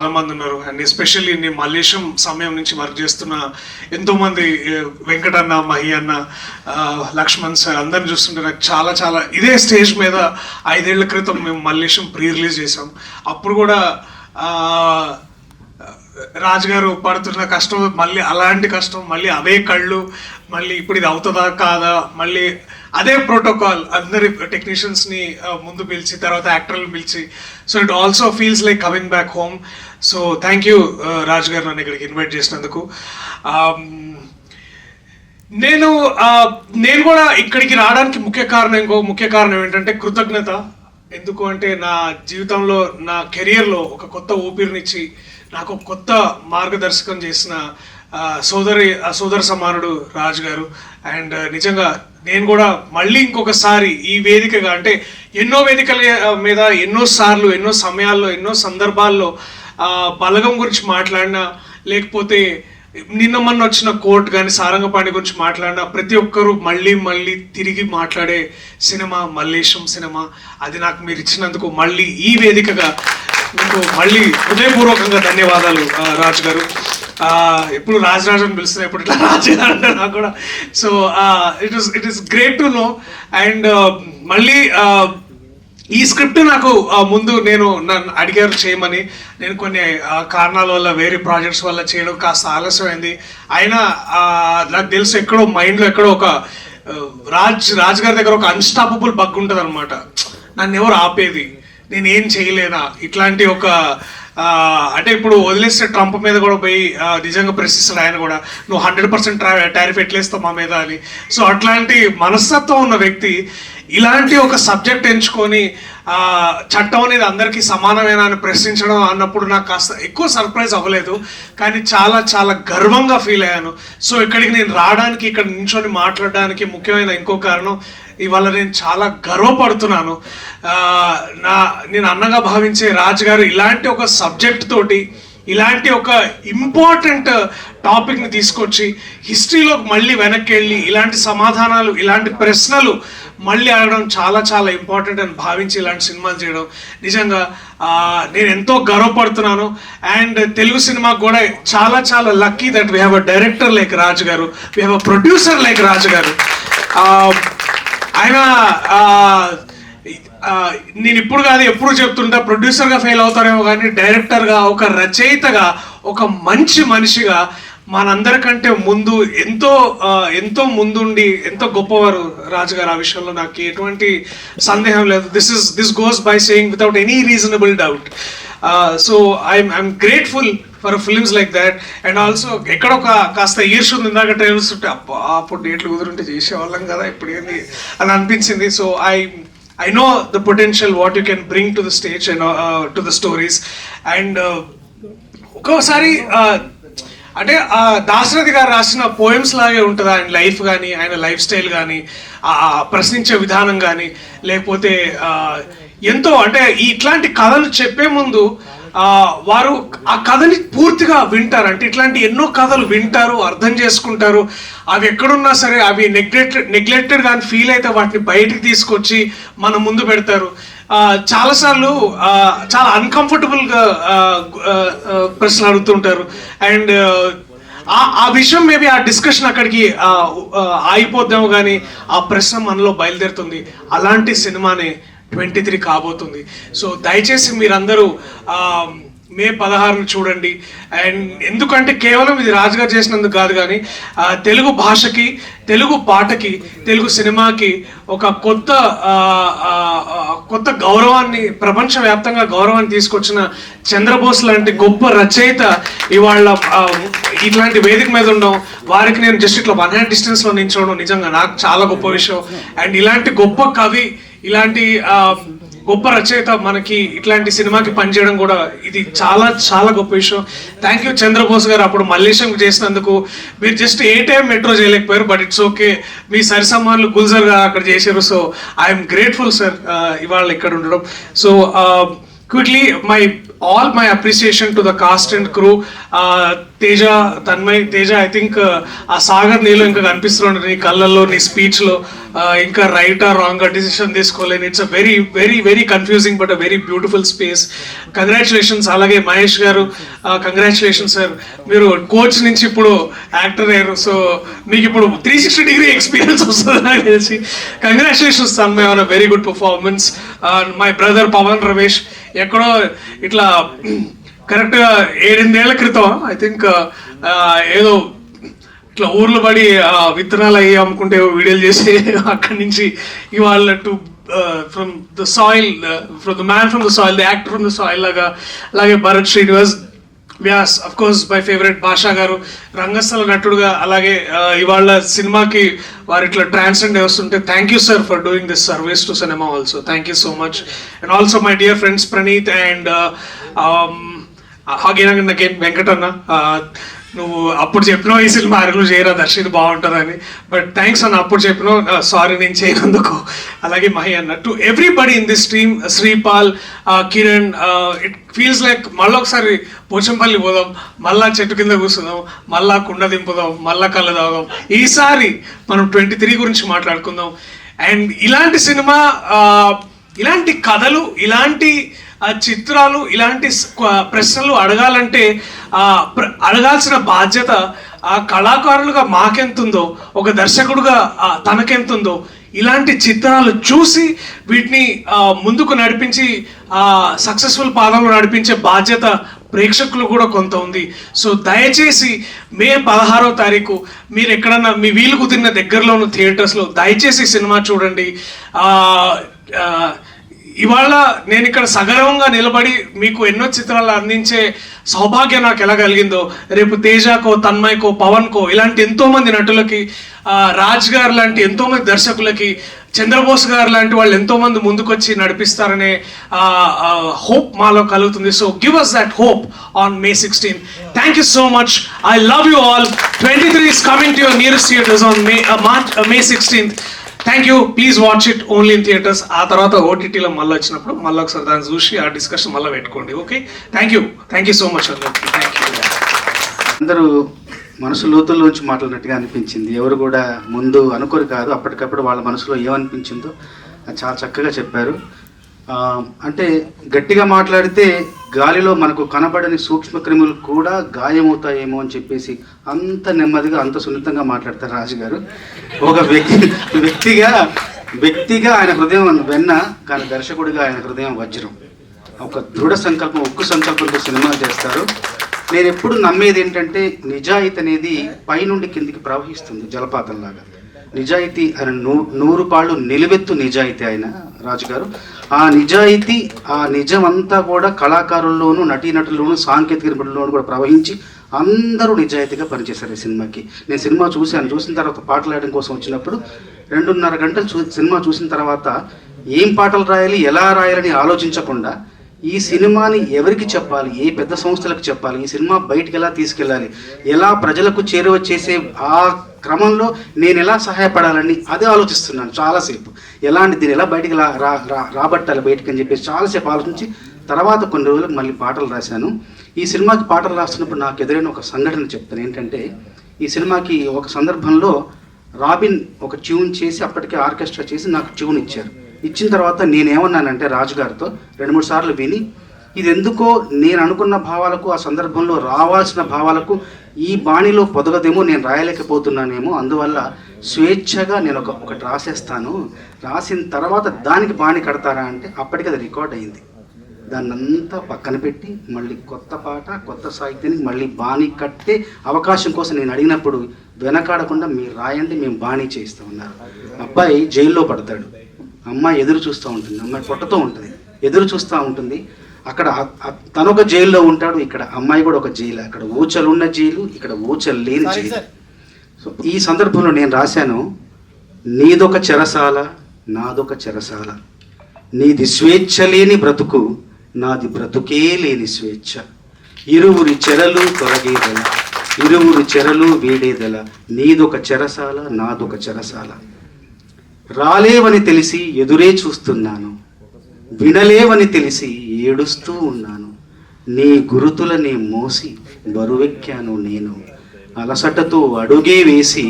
చాలా మంది ఉన్నారు. అండ్ ఎస్పెషల్లీ నేను మల్లేశం సమయం నుంచి వర్క్ చేస్తున్న ఎంతోమంది వెంకటన్న, మహి అన్న, లక్ష్మణ్ సార్ అందరిని చూస్తుంటే నాకు చాలా చాలా ఇదే స్టేజ్ మీద 5 ఏళ్ల క్రితం మేము మల్లేశం ప్రీ రిలీజ్ చేసాం. అప్పుడు కూడా రాజు గారు పడుతున్న కష్టం, మళ్ళీ అలాంటి కష్టం, మళ్ళీ అవే కళ్ళు, మళ్ళీ ఇప్పుడు ఇది అవుతుందా కాదా, మళ్ళీ అదే ప్రోటోకాల్, అందరి టెక్నీషియన్స్ని ముందు పిలిచి తర్వాత యాక్టర్లు పిలిచి. So it also feels like coming back home. So thank you Raju garu నన్ను ఇక్కడికి ఇన్వైట్ చేసినందుకు. నేను కూడా ఇక్కడికి రావడానికి ముఖ్య కారణం ఏంటంటే కృతజ్ఞత. ఎందుకు అంటే నా జీవితంలో, నా కెరియర్లో ఒక కొత్త ఊపిరినిచ్చి నాకు కొత్త మార్గదర్శకం చేసిన సోదర సమానుడు రాజు గారు. అండ్ నిజంగా నేను కూడా మళ్ళీ ఇంకొకసారి ఈ వేదికగా, అంటే ఎన్నో వేదికల మీద ఎన్నోసార్లు, ఎన్నో సమయాల్లో, ఎన్నో సందర్భాల్లో బలగం గురించి మాట్లాడినా, లేకపోతే నిన్న మొన్న వచ్చిన కోర్టు కానీ సారంగపాణి గురించి మాట్లాడినా, ప్రతి ఒక్కరూ మళ్ళీ మళ్ళీ తిరిగి మాట్లాడే సినిమా మల్లేశం సినిమా. అది నాకు మీరు ఇచ్చినందుకు మళ్ళీ ఈ వేదికగా మీకు మళ్ళీ హృదయపూర్వకంగా ధన్యవాదాలు రాజు గారు. ఎప్పుడు రాజరాజు అని పిలుస్తున్నా, ఇప్పుడు ఇట్లా రాజు గారు అంటే నాకు కూడా. So it is great to know. And మళ్ళీ ఈ స్క్రిప్ట్ నాకు ముందు నన్ను అడిగారు చేయమని. నేను కొన్ని కారణాల వల్ల, వేరే ప్రాజెక్ట్స్ వల్ల చేయడం కాస్త ఆలస్యమైంది. అయినా నాకు తెలుసు ఎక్కడో మైండ్లో ఎక్కడో ఒక రాజు గారి దగ్గర ఒక అన్స్టాపబుల్ బగ్ ఉంటుంది అనమాట. నన్ను ఎవరు ఆపేది, నేనేం చేయలేనా, ఇట్లాంటి ఒక అంటే ఇప్పుడు వదిలేస్తే ట్రంప్ మీద కూడా పోయి నిజంగా ప్రశ్నిస్తాడు ఆయన కూడా, నువ్వు 100% టారిఫ్ ఎట్లేస్తావు మా మీద అని. సో అట్లాంటి మనస్తత్వం ఉన్న వ్యక్తి ఇలాంటి ఒక సబ్జెక్ట్ ఎంచుకొని చట్టం అనేది అందరికీ సమానమేనా అని ప్రశ్నించడం అన్నప్పుడు నాకు కాస్త ఎక్కువ సర్ప్రైజ్ అవ్వలేదు, కానీ చాలా చాలా గర్వంగా ఫీల్ అయ్యాను. సో ఇక్కడికి నేను రావడానికి, ఇక్కడ నించొని మాట్లాడడానికి ముఖ్యమైన ఇంకో కారణం, ఇవాళ నేను చాలా గర్వపడుతున్నాను. నేను అన్నగా భావించే రాజు గారు ఇలాంటి ఒక సబ్జెక్ట్ తోటి, ఇలాంటి ఒక ఇంపార్టెంట్ టాపిక్ని తీసుకొచ్చి హిస్టరీలోకి మళ్ళీ వెనక్కి వెళ్ళి ఇలాంటి సమాధానాలు, ఇలాంటి ప్రశ్నలు మళ్ళీ అడగడం చాలా చాలా ఇంపార్టెంట్ అని భావించి ఇలాంటి సినిమాలు చేయడం నిజంగా నేను ఎంతో గర్వపడుతున్నాను. అండ్ తెలుగు సినిమాకు కూడా చాలా చాలా lucky that we have a director like Raju garu, we have a producer like Raju garu. ఆయన నేను ఇప్పుడు కాదు ఎప్పుడు చెప్తుంటా, ప్రొడ్యూసర్గా ఫెయిల్ అవుతారేమో కానీ డైరెక్టర్గా, ఒక రచయితగా, ఒక మంచి మనిషిగా మనందరికంటే ముందు ఎంతో ముందుండి ఎంతో గొప్పవారు రాజుగారు. ఆ విషయంలో నాకు ఎటువంటి సందేహం లేదు. This goes by saying without any reasonable doubt. So I'm grateful for films like that. And also ఎక్కడో కాస్త ఈర్ష ఉంది. ఇందాక ట్రైలర్స్ ఉంటే అబ్బా అప్పుడు డేట్లు కుదురుంటే చేసేవాళ్ళం కదా, ఇప్పుడు ఏంది అని అనిపించింది. So I know the potential what you can bring to the stage and to the stories. And ఒక్కోసారి అంటే దాశరథి గారు రాసిన పోయమ్స్ లాగే ఉంటుంది ఆయన లైఫ్ కానీ, ఆయన లైఫ్ స్టైల్ కానీ, ప్రశ్నించే విధానం కానీ, లేకపోతే ఎంతో అంటే ఇట్లాంటి కథలు చెప్పే ముందు వారు ఆ కథని పూర్తిగా వింటారు. అంటే ఇట్లాంటి ఎన్నో కథలు వింటారు, అర్థం చేసుకుంటారు. అవి ఎక్కడున్నా సరే అవి నెగ్లెక్టెడ్ కానీ ఫీల్ అయితే వాటిని బయటికి తీసుకొచ్చి మన ముందు పెడతారు. చాలాసార్లు చాలా అన్కంఫర్టబుల్గా ప్రశ్నలు అడుగుతుంటారు. అండ్ ఆ విషయం మేబీ ఆ డిస్కషన్ అక్కడికి ఆగిపోద్దాము, కానీ ఆ ప్రశ్న మనలో బయలుదేరుతుంది. అలాంటి సినిమానే 23 కాబోతుంది. సో దయచేసి మీరందరూ మే 16 చూడండి. అండ్ ఎందుకంటే కేవలం ఇది రాజుగారు చేసినందుకు కాదు, కానీ తెలుగు భాషకి, తెలుగు పాటకి, తెలుగు సినిమాకి ఒక కొత్త గౌరవాన్ని, ప్రపంచవ్యాప్తంగా గౌరవాన్ని తీసుకొచ్చిన చంద్రబోస్ లాంటి గొప్ప రచయిత ఇవాళ ఇట్లాంటి వేదిక మీద ఉండడం, వారికి నేను జస్ట్ ఇట్లా 1 hand డిస్టెన్స్లో నిల్చోవడం నిజంగా నాకు చాలా గొప్ప విషయం. అండ్ ఇలాంటి గొప్ప కవి, ఇలాంటి గొప్ప రచయిత మనకి ఇట్లాంటి సినిమాకి పనిచేయడం కూడా ఇది చాలా చాలా గొప్ప విషయం. థ్యాంక్ యూ చంద్రబోస్ గారు. అప్పుడు మల్లేశం చేసినందుకు మీరు జస్ట్ ఏ టైం మెట్రో చేయలేకపోయారు, బట్ ఇట్స్ ఓకే, మీ సరిసమానులు గుల్జర్ గారు అక్కడ చేశారు. సో ఐఎమ్ గ్రేట్ఫుల్ సార్ ఇవాళ ఇక్కడ ఉండడం. So quickly my all my appreciation to the cast and crew. Teja, Tanmay, Teja, I think ఆ సాగర్ నీలో ఇంకా కనిపిస్తున్నాడు నీ కళ్ళల్లో, నీ స్పీచ్లో. ఇంకా రైట్ ఆ రాంగ్ డిసిషన్ తీసుకోలేని. It's a very very very confusing but a very beautiful space. Congratulations. అలాగే మహేష్ గారు, కంగ్రాచులేషన్స్ సార్, మీరు కోచ్ నుంచి ఇప్పుడు యాక్టర్ అయ్యారు. సో మీకు ఇప్పుడు 360-degree ఎక్స్పీరియన్స్ వస్తుంది నాకు తెలిసి. Congratulations Tanmay on a very good performance. My brother Pavan Ramesh ఎక్కడో ఇట్లా కరెక్ట్గా 8-8 ఏళ్ల క్రితం ఐ థింక్ ఏదో ఇట్లా ఊర్లు పడి విత్తనాలు అయ్యి అమ్ముకుంటే వీడియోలు చేసి అక్కడి నుంచి ఇవాళ to from the soil, from the man from the soil, the actor from the soil లాగా. అలాగే Bharath Srinivas, Vyas, of course my favourite Bhasha garu రంగస్థల నటుడుగా. అలాగే ఇవాళ సినిమాకి వారు ఇట్లా ట్రాన్స్జెండ్ వస్తుంటే thank you sir for doing this service to cinema also. Thank you so much. And also my dear friends Praneeth and again Venkatanna. నువ్వు అప్పుడు చెప్పినావు ఈ సినిమా అరుగులు చేయరా దర్శన్ బాగుంటుందని, బట్ థ్యాంక్స్ అన్న అప్పుడు చెప్పినావు, సారీ నేను చేయనందుకు. అలాగే మహి అన్న, to everybody in this team, Sripal, Kiran, it feels like మళ్ళీ ఒకసారి పోచంపల్లి పోదాం, మళ్ళా చెట్టు కింద కూర్చుందాం, మళ్ళా కుండ దింపుదాం, మళ్ళా కళ్ళు తాగుదాం. ఈసారి మనం 23 గురించి మాట్లాడుకుందాం. అండ్ ఇలాంటి సినిమా, ఇలాంటి కథలు, ఇలాంటి చిత్రాలు, ఇలాంటి ప్రశ్నలు అడగాలంటే అడగాల్సిన బాధ్యత ఆ కళాకారులుగా మాకెంతుందో, ఒక దర్శకుడుగా తనకెంతుందో, ఇలాంటి చిత్రాలు చూసి వీటిని ముందుకు నడిపించి సక్సెస్ఫుల్ పాదంలో నడిపించే బాధ్యత ప్రేక్షకులు కూడా కొంత ఉంది. సో దయచేసి మే 16వ తారీఖు మీరు ఎక్కడన్నా మీ వీలు కుదిరిన దగ్గరలోని థియేటర్స్లో దయచేసి సినిమా చూడండి. ఇవాళ నేను ఇక్కడ సగర్వంగా నిలబడి మీకు ఎన్నో చిత్రాలు అందించే సౌభాగ్యం నాకు ఎలా కలిగిందో, రేపు తేజకో, తన్మయ్కో, పవన్కో, ఇలాంటి ఎంతోమంది నటులకి, రాజ్ గారు లాంటి ఎంతోమంది దర్శకులకి, చంద్రబోస్ గారు లాంటి వాళ్ళు ఎంతోమంది ముందుకొచ్చి నడిపిస్తారనే హోప్ మాలో కలుగుతుంది. So give us that hope on May 16. Thank you so much. I love you all. 23 is coming to your nearest theaters on May 16th. Thank you. Please watch it only in theatres. ఆ తర్వాత ఓటీటీలో మళ్ళీ వచ్చినప్పుడు మళ్ళీ ఒకసారి దాన్ని చూసి ఆ డిస్కషన్ మళ్ళీ పెట్టుకోండి. Okay, thank you so much అందరికి. Thank you. అందరూ మనసు లోతుల్లోంచి మాట్లాడినట్టుగా అనిపించింది. ఎవరు కూడా ముందు అనుకోరు కాదు, అప్పటికప్పుడు వాళ్ళ మనసులో ఏమనిపించిందో చాలా చక్కగా చెప్పారు. అంటే గట్టిగా మాట్లాడితే గాలిలో మనకు కనబడని సూక్ష్మక్రిములు కూడా గాయమవుతాయేమో అని చెప్పేసి అంత నెమ్మదిగా, అంత సున్నితంగా మాట్లాడతారు రాజు గారు. ఒక వ్యక్తిగా ఆయన హృదయం వెన్న, కానీ దర్శకుడిగా ఆయన హృదయం వజ్రం. ఒక దృఢ సంకల్పం, ఉక్కు సంకల్పంతో సినిమా చేస్తారు. నేను ఎప్పుడు నమ్మేది ఏంటంటే నిజాయితీ అనేది పైనుండి కిందికి ప్రవహిస్తుంది జలపాతంలాగా. నిజాయితీ ఆయన 100 పాళ్ళు నిలువెత్తు నిజాయితీ ఆయన రాజుగారు. ఆ నిజాయితీ, ఆ నిజం అంతా కూడా కళాకారుల్లోనూ, నటీనటుల్లోనూ, సాంకేతిక నిపుణుల్లోనూ కూడా ప్రవహించి అందరూ నిజాయితీగా పనిచేశారు ఈ సినిమాకి. నేను సినిమా చూసిన తర్వాత పాటలు రాయడం కోసం వచ్చినప్పుడు 2.5 గంటలు సినిమా చూసిన తర్వాత ఏం పాటలు రాయాలి, ఎలా రాయాలని ఆలోచించకుండా ఈ సినిమాని ఎవరికి చెప్పాలి, ఏ పెద్ద సంస్థలకు చెప్పాలి, ఈ సినిమా బయటికి ఎలా తీసుకెళ్ళాలి, ఎలా ప్రజలకు చేరువ చేసే ఆ క్రమంలో నేను ఎలా సహాయపడాలని అదే ఆలోచిస్తున్నాను చాలాసేపు. దీన్ని ఎలా బయటికి రాబట్టాలి బయటికి అని చెప్పేసి చాలాసేపు ఆలోచించి తర్వాత కొన్ని రోజులకు మళ్ళీ పాటలు రాశాను. ఈ సినిమాకి పాటలు రాస్తున్నప్పుడు నాకు ఎదురైన ఒక సంఘటన చెప్తాను. ఏంటంటే ఈ సినిమాకి ఒక సందర్భంలో రాబిన్ ఒక ట్యూన్ చేసి, అప్పటికే ఆర్కెస్ట్రా చేసి నాకు ట్యూన్ ఇచ్చారు. ఇచ్చిన తర్వాత నేనేమన్నానంటే రాజుగారితో 2-3 సార్లు విని, ఇది ఎందుకో నేను అనుకున్న భావాలకు, ఆ సందర్భంలో రావాల్సిన భావాలకు ఈ బాణిలో పొదగదేమో, నేను రాయలేకపోతున్నానేమో, అందువల్ల స్వేచ్ఛగా నేను ఒకటి రాసేస్తాను, రాసిన తర్వాత దానికి బాణి కడతారా అంటే అప్పటికి అది రికార్డ్ అయింది. దాన్ని అంతా పక్కన పెట్టి మళ్ళీ కొత్త పాట, కొత్త సాహిత్యానికి మళ్ళీ బాణి కట్టే అవకాశం కోసం నేను అడిగినప్పుడు వెనకాడకుండా మీరు రాయండి, మేము బాణి చేస్తామన్నారు. అబ్బాయి జైల్లో పడతాడు, అమ్మాయి ఎదురు చూస్తూ ఉంటుంది, అమ్మాయి పొట్టతో ఉంటుంది, ఎదురు చూస్తూ ఉంటుంది. అక్కడ తను ఒక జైల్లో ఉంటాడు, ఇక్కడ అమ్మాయి కూడా ఒక జైలు. అక్కడ ఊచలున్న జైలు, ఇక్కడ ఊచలు లేని జైలు. సో ఈ సందర్భంలో నేను రాశాను, నీదొక చెరసాల, నాదొక చెరసాల, నీది స్వేచ్ఛ లేని బ్రతుకు, నాది బ్రతుకే లేని స్వేచ్ఛ, ఇరువురి చెరలు తొలగేదల, ఇరువురి చెరలు వేడేదల, నీదొక చెరసాల, నాదొక చెరసాల, రాలేవని తెలిసి ఎదురే చూస్తున్నాను, వినలేవని తెలిసి ఏడుస్తూ ఉన్నాను, నీ గురుతులని మోసి బరువెక్కాను నేను, అలసటతో అడుగే వేసి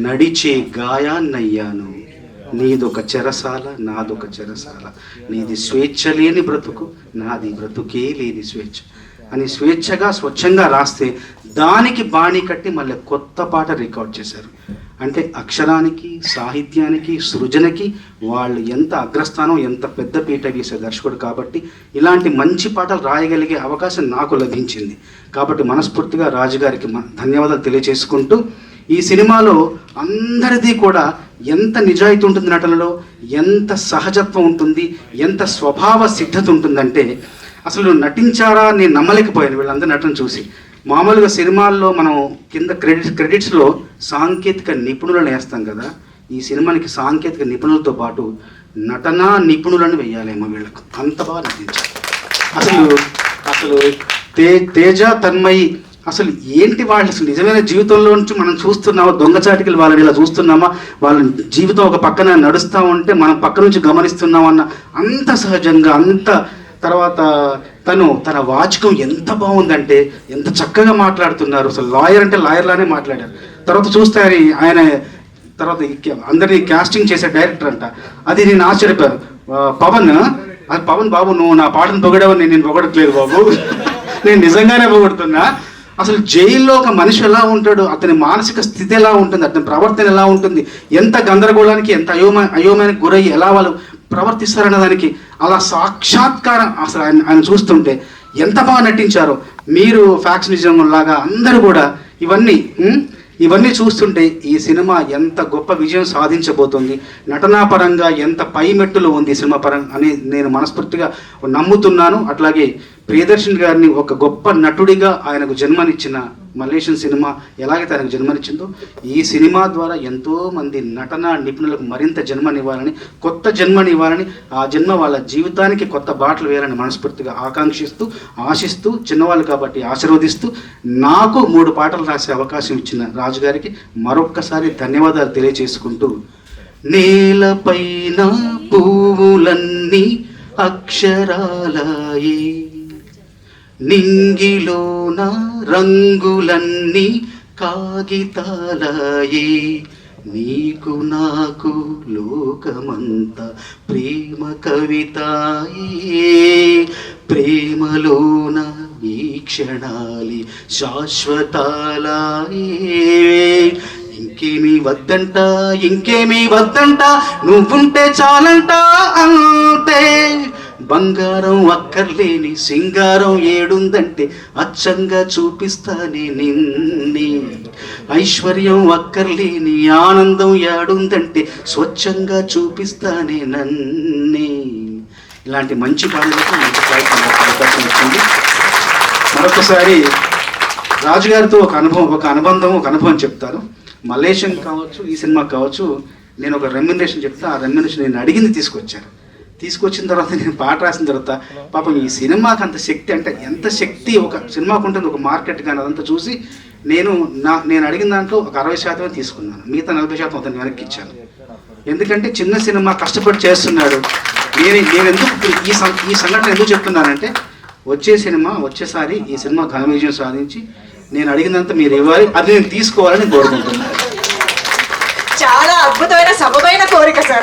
నడిచే గాయాన్నయ్యాను. నీదొక చెరసాల నాదొక చెరసాల, నీది స్వేచ్ఛ లేని బ్రతుకు నాది బ్రతుకే లేని స్వేచ్ఛ అని స్వేచ్ఛగా స్వచ్ఛంగా రాస్తే దానికి బాణీ కట్టి మళ్ళీ కొత్త పాట రికార్డ్ చేశారు. అంటే అక్షరానికి, సాహిత్యానికి, సృజనకి వాళ్ళు ఎంత అగ్రస్థానం, ఎంత పెద్ద పీట వేసే దర్శకుడు. కాబట్టి ఇలాంటి మంచి పాటలు రాయగలిగే అవకాశం నాకు లభించింది. కాబట్టి మనస్ఫూర్తిగా రాజుగారికి ధన్యవాదాలు తెలియజేసుకుంటూ, ఈ సినిమాలో అందరిది కూడా ఎంత నిజాయితీ ఉంటుంది, నటనలో ఎంత సహజత్వం ఉంటుంది, ఎంత స్వభావ సిద్ధత ఉంటుందంటే అసలు నటించారా నేను నమ్మలేకపోయాను వీళ్ళందరూ నటన చూసి. మామూలుగా సినిమాల్లో మనం కింద క్రెడిట్స్లో సాంకేతిక నిపుణులను వేస్తాం కదా, ఈ సినిమానికి సాంకేతిక నిపుణులతో పాటు నటనా నిపుణులను వేయాలేమో వీళ్ళకు, అంత బాగా నటించారు. అసలు అసలు తేజ, తన్మయి అసలు ఏంటి వాళ్ళు, అసలు నిజమైన జీవితంలో నుంచి మనం చూస్తున్నామా, దొంగచాటికలు వాళ్ళని ఇలా చూస్తున్నామా, వాళ్ళ జీవితం ఒక పక్కన నడుస్తూ ఉంటే మనం పక్క నుంచి గమనిస్తున్నామన్న అంత సహజంగా, అంత తర్వాత తన వాచకం ఎంత బాగుందంటే ఎంత చక్కగా మాట్లాడుతున్నారు. అసలు లాయర్ అంటే లాయర్లానే మాట్లాడారు. తర్వాత చూస్తే ఆయన తర్వాత అందరినీ కాస్టింగ్ చేసే డైరెక్టర్ అంట, అది నేను ఆశ్చర్యపోయాను. పవన్ బాబు నువ్వు నా పాటను పొగడవని నేను పొగడట్లేదు బాబు, నేను నిజంగానే పొగడుతున్నా. అసలు జైల్లో ఒక మనిషి ఎలా ఉంటాడు, అతని మానసిక స్థితి ఎలా ఉంటుంది, అతని ప్రవర్తన ఎలా ఉంటుంది, ఎంత గందరగోళానికి, ఎంత అయోమయానికి గురయ్యి ఎలా వాళ్ళు ప్రవర్తిస్తారన్న దానికి అలా సాక్షాత్కారం అసలు ఆయన చూస్తుంటే ఎంత బాగా నటించారో. మీరు ఫ్యాక్స్ నిజం లాగా అందరూ కూడా ఇవన్నీ చూస్తుంటే ఈ సినిమా ఎంత గొప్ప విజయం సాధించబోతుంది, నటనాపరంగా ఎంత పై మెట్టులో ఉంది సినిమా పరంగా అని నేను మనస్ఫూర్తిగా నమ్ముతున్నాను. అట్లాగే ప్రియదర్శన్ గారిని ఒక గొప్ప నటుడిగా ఆయనకు జన్మనిచ్చిన మలేషియన్ సినిమా ఎలాగైతే ఆయనకు జన్మనిచ్చిందో, ఈ సినిమా ద్వారా ఎంతోమంది నటన నిపుణులకు మరింత జన్మనివ్వాలని, కొత్త జన్మనివ్వాలని, ఆ జన్మ వాళ్ళ జీవితానికి కొత్త బాటలు వేయాలని మనస్ఫూర్తిగా ఆకాంక్షిస్తూ, ఆశిస్తూ, చిన్నవాళ్ళు కాబట్టి ఆశీర్వదిస్తూ, నాకు 3 పాటలు రాసే అవకాశం ఇచ్చిన రాజుగారికి మరొక్కసారి ధన్యవాదాలు తెలియజేసుకుంటూ, నేలపైన పువ్వులన్నీ అక్షరాలయే, నింగిలోన రంగులన్నీ కాగితాలయే, నీకు నాకు లోకమంతా ప్రేమ కవితాయే, ప్రేమలోన ఈ క్షణాలి శాశ్వతాలయే, ఇంకేమీ వద్దంట నువ్వుంటే చాలంట అంతే, బంగారం అక్కర్లేని సింగారం ఏడుందంటే అచ్చంగా చూపిస్తానే నిన్నే, ఐశ్వర్యం అక్కర్లేని ఆనందం ఏడుందంటే స్వచ్ఛంగా చూపిస్తానే నన్నే. ఇలాంటి మంచి పాటలకు మంచి ప్రయత్నం అవకాశం ఇచ్చింది. మరొకసారి రాజుగారితో ఒక అనుబంధం చెప్తారు. మలేషియన్ కావచ్చు, ఈ సినిమా కావచ్చు, నేను ఒక రెమ్యునరేషన్ చెప్తా. ఆ రెమ్యునరేషన్ నేను అడిగింది తీసుకొచ్చిన తర్వాత నేను పాట రాసిన తర్వాత పాపం ఈ సినిమాకి అంత శక్తి, అంటే ఎంత శక్తి ఒక సినిమాకు ఉంటుంది, ఒక మార్కెట్ కానీ అదంతా చూసి నేను అడిగిన దాంట్లో ఒక 60% తీసుకున్నాను, మిగతా 40% అతను వెనక్కి ఇచ్చాను. ఎందుకంటే చిన్న సినిమా కష్టపడి చేస్తున్నాడు. నేను ఎందుకు ఈ సంఘటన ఎందుకు చెప్తున్నానంటే, వచ్చేసారి ఈ సినిమా ఘన విజయం సాధించి నేను అడిగినంత మీరు ఇవ్వాలి, అది నేను తీసుకోవాలని కోరుకుంటున్నాను. చాలా అద్భుతమైన సబబైన కోరిక సార్.